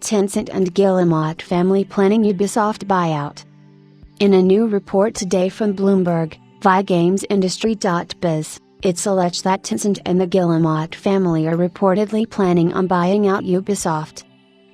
Tencent and Guillemot family planning Ubisoft buyout. In a new report today from Bloomberg, via GamesIndustry.biz, it's alleged that Tencent and the Guillemot family are reportedly planning on buying out Ubisoft.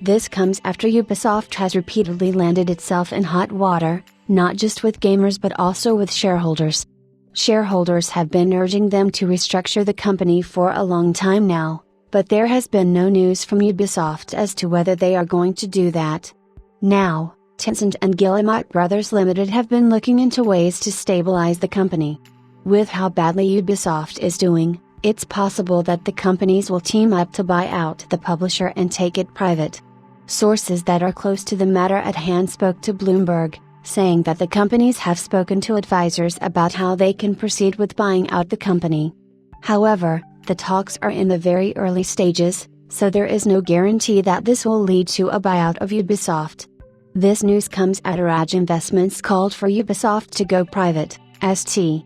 This comes after Ubisoft has repeatedly landed itself in hot water, not just with gamers but also with shareholders. Shareholders have been urging them to restructure the company for a long time now, but there has been no news from Ubisoft as to whether they are going to do that. Now, Tencent and Guillemot Brothers Limited have been looking into ways to stabilize the company. With how badly Ubisoft is doing, it's possible that the companies will team up to buy out the publisher and take it private. Sources that are close to the matter at hand spoke to Bloomberg, saying that the companies have spoken to advisors about how they can proceed with buying out the company. However, the talks are in the very early stages, so there is no guarantee that this will lead to a buyout of Ubisoft. This news comes after Raj Investments called for Ubisoft to go private, St.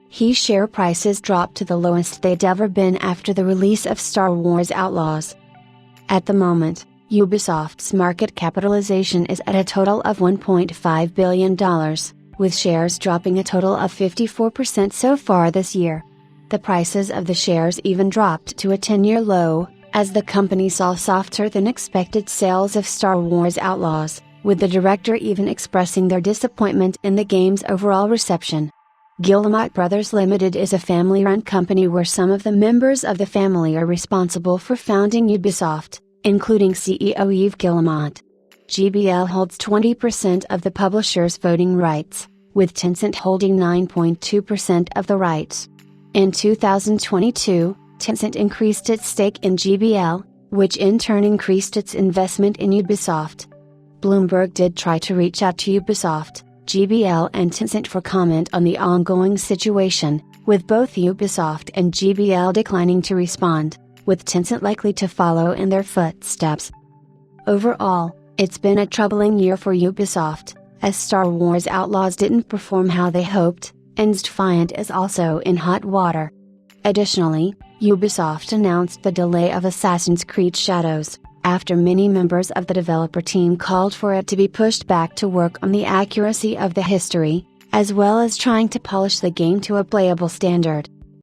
He share prices dropped to the lowest they'd ever been after the release of Star Wars Outlaws. At the moment, Ubisoft's market capitalization is at a total of $1.5 billion, with shares dropping a total of 54% so far this year. The prices of the shares even dropped to a 10-year low, as the company saw softer than expected sales of Star Wars Outlaws, with the director even expressing their disappointment in the game's overall reception. Guillemot Brothers Limited is a family-run company where some of the members of the family are responsible for founding Ubisoft, including CEO Yves Guillemot. GBL holds 20% of the publisher's voting rights, with Tencent holding 9.2% of the rights. In 2022, Tencent increased its stake in GBL, which in turn increased its investment in Ubisoft. Bloomberg did try to reach out to Ubisoft, GBL and Tencent for comment on the ongoing situation, with both Ubisoft and GBL declining to respond, with Tencent likely to follow in their footsteps. Overall, it's been a troubling year for Ubisoft, as Star Wars Outlaws didn't perform how they hoped, and Defiant is also in hot water. Additionally, Ubisoft announced the delay of Assassin's Creed Shadows, after many members of the developer team called for it to be pushed back to work on the accuracy of the history, as well as trying to polish the game to a playable standard.